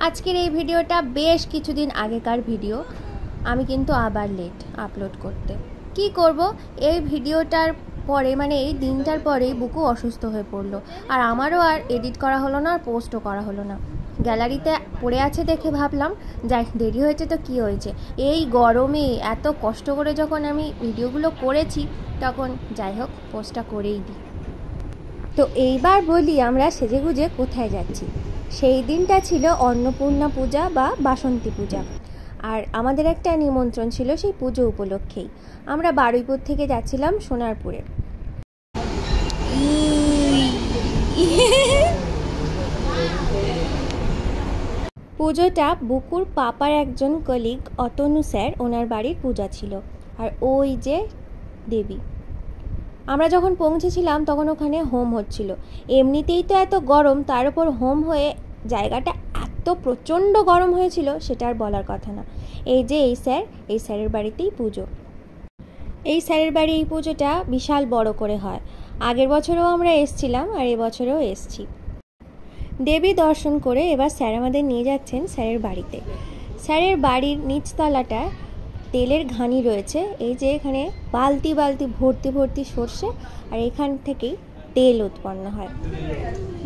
আজকের এই ভিডিওটা বেশ কিছুদিন আগেকার ভিডিও। আমি কিন্তু আবার লেট আপলোড করতে। কি করব, এই ভিডিওটার পরে মানে এই দিনটার পরেই বুকু অসুস্থ হয়ে পড়লো, আর আমারও আর এডিট করা হলো না, আর পোস্টও করা হলো না। গ্যালারিতে পড়ে আছে দেখে ভাবলাম যাই, দেরি হয়েছে তো কি হয়েছে, এই গরমে এত কষ্ট করে যখন আমি ভিডিওগুলো করেছি তখন যাই হোক পোস্টটা করেই দিই। তো এইবার বলি আমরা সেজেগুজে কোথায় যাচ্ছি। সেই দিনটা ছিল অন্নপূর্ণা পূজা বা বাসন্তী পূজা, আর আমাদের একটা নিমন্ত্রণ ছিল সেই পুজো উপলক্ষেই। আমরা বারুইপুর থেকে যাচ্ছিলাম সোনারপুরে। পুজোটা বুকুর পাপার একজন কলিগ অতনু স্যার, ওনার বাড়ির পূজা ছিল। আর ওই যে দেবী, আমরা যখন পৌঁছেছিলাম তখন ওখানে হোম হচ্ছিল। এমনিতেই তো এত গরম, তার উপর হোম হয়ে জায়গাটা এত প্রচণ্ড গরম হয়েছিল সেটা আর বলার কথা না। এই যে এই স্যারের বাড়িতেই পুজো। এই স্যারের বাড়ি এই পুজোটা বিশাল বড় করে হয়। আগের বছরেও আমরা এসছিলাম আর এবছরেও এসছি। দেবী দর্শন করে এবার স্যার আমাদের নিয়ে যাচ্ছেন স্যারের বাড়িতে। স্যারের বাড়ির নিচতলাটা তেলের ঘানি রয়েছে। এই যে এখানে বালতি বালতি ভর্তি ভর্তি সর্ষে, আর এখান থেকেই তেল উৎপন্ন হয়।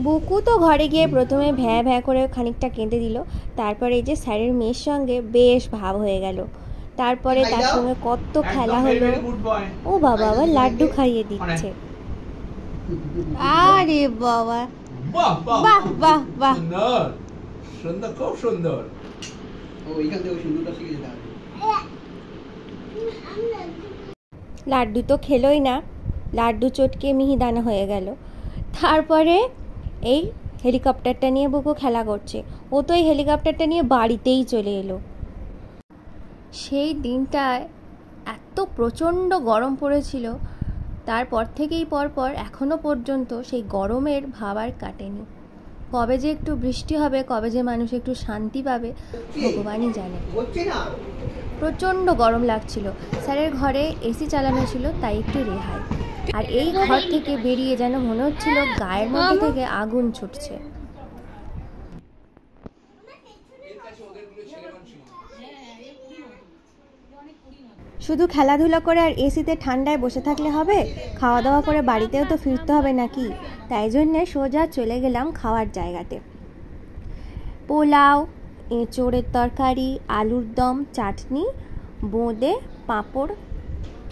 বুকু তো ঘরে গিয়ে প্রথমে ভ্যা ভ্যা করে খানিকটা কেঁদে দিল, তারপরে এই যে স্যারের মেয়ের সঙ্গে বেশ ভাব হয়ে গেল। তারপরে তার সঙ্গে কত খেলা হলো। ও বাবা, আবার লাড্ডু খাইয়ে দিচ্ছে। আরে বাবা, বাহ বাহ বাহ বাহ, সুন্দর, খুব সুন্দর। লাড্ডু তো খেলোই না, লাড্ডু চটকে মিহিদানা হয়ে গেল। তারপরে এই হেলিকপ্টারটা নিয়ে বুকু খেলা করছে। ও তো এই হেলিকপ্টারটা নিয়ে বাড়িতেই চলে এলো। সেই দিনটায় এত প্রচণ্ড গরম পড়েছিল, তারপর থেকেই পরপর এখনো পর্যন্ত সেই গরমের ভাব আর কাটেনি। কবে যে একটু বৃষ্টি হবে, কবে যে মানুষ একটু শান্তি পাবে ভগবানই জানে। প্রচণ্ড গরম লাগছিল। স্যারের ঘরে এসি চালানো ছিল, তাই একটু রেহাই। আর এই ঘর থেকে বেরিয়ে যেন মনে হচ্ছিল গায়ের মধ্যে থেকে আগুন ছুটছে। শুধু খেলাধুলা করে আর এসিতে ঠান্ডায় বসে থাকলে হবে? খাওয়া দাওয়া করে বাড়িতেও তো ফিরতে হবে নাকি? তাই জন্যে সোজা চলে গেলাম খাওয়ার জায়গাতে। পোলাও, এঁচোড়ের তরকারি, আলুর দম, চাটনি, বোঁদে, পাঁপড়,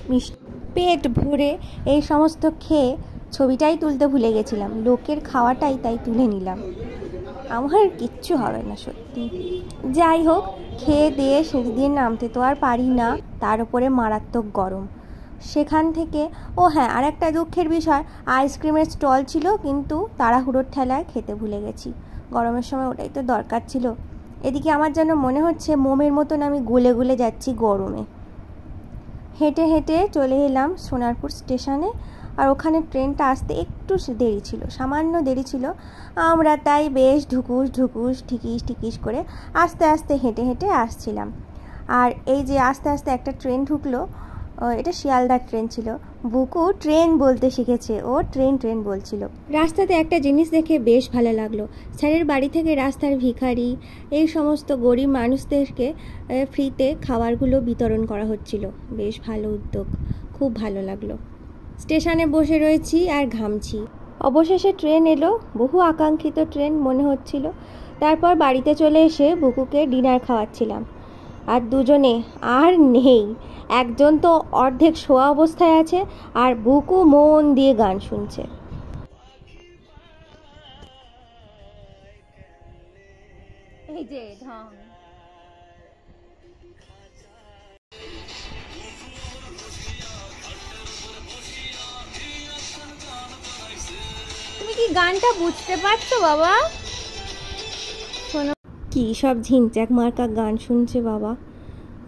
মিষ্টি, পেট ভরে এই সমস্ত খেয়ে ছবিটাই তুলতে ভুলে গেছিলাম। লোকের খাওয়াটাই তাই তুলে নিলাম। আমার কিচ্ছু হবে না সত্যি। যাই হোক, খেয়ে দিয়ে সিঁড়ি দিয়ে নামতে তো আর পারি না, তার উপরে মারাত্মক গরম। সেখান থেকে হ্যাঁ, আর একটা দুঃখের বিষয়, আইসক্রিমের স্টল ছিল, কিন্তু তাড়াহুড়োর ঠেলায় খেতে ভুলে গেছি। গরমের সময় ওটাই তো দরকার ছিল। এদিকে আমার যেন মনে হচ্ছে মোমের মতন আমি গলে গলে যাচ্ছি গরমে। হেঁটে হেঁটে চলে এলাম সোনারপুর স্টেশনে, আর ওখানে ট্রেনটা আসতে একটু দেরি ছিল, সামান্য দেরি ছিল। আমরা তাই বেশ ঢুকুস ঢুকুস ঠিকিস ঠিকিস করে আস্তে আস্তে হেঁটে হেঁটে আসছিলাম। আর এই যে আস্তে আস্তে একটা ট্রেন ঢুকলো, এটা শিয়ালদার ট্রেন ছিল। বুকু ট্রেন বলতে শিখেছে, ও ট্রেন ট্রেন বলছিল। রাস্তাতে একটা জিনিস দেখে বেশ ভালো লাগলো। স্যারের বাড়ি থেকে রাস্তার ভিখারি, এই সমস্ত গরিব মানুষদেরকে ফ্রিতে খাবারগুলো বিতরণ করা হচ্ছিল। বেশ ভালো উদ্যোগ, খুব ভালো লাগলো। স্টেশনে বসে রয়েছি আর ঘামছি। অবশেষে ট্রেন এলো, বহু আকাঙ্ক্ষিত ট্রেন মনে হচ্ছিল। তারপর বাড়িতে চলে এসে বুকুকে ডিনার খাওয়াচ্ছিলাম। আর দুজনে আর নেই, একজন তো অর্ধেক শোয়া অবস্থায় আছে, আর বুকু মন দিয়ে গান শুনছে। এই যে ঢং। তুমি কি গানটা বুঝতে পারছো বাবা? শোনো, কি সব ঝিনচাক মার্কা গান শুনছে বাবা।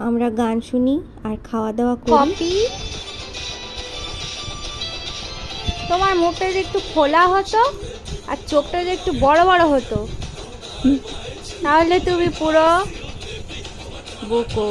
আমরা গান শুনি আর খাওয়া দাওয়া করি। তোমার মুখটা যদি একটু খোলা হতো আর চোখটা যদি একটু বড় বড় হতো, তাহলে তুমি পুরো বুকু।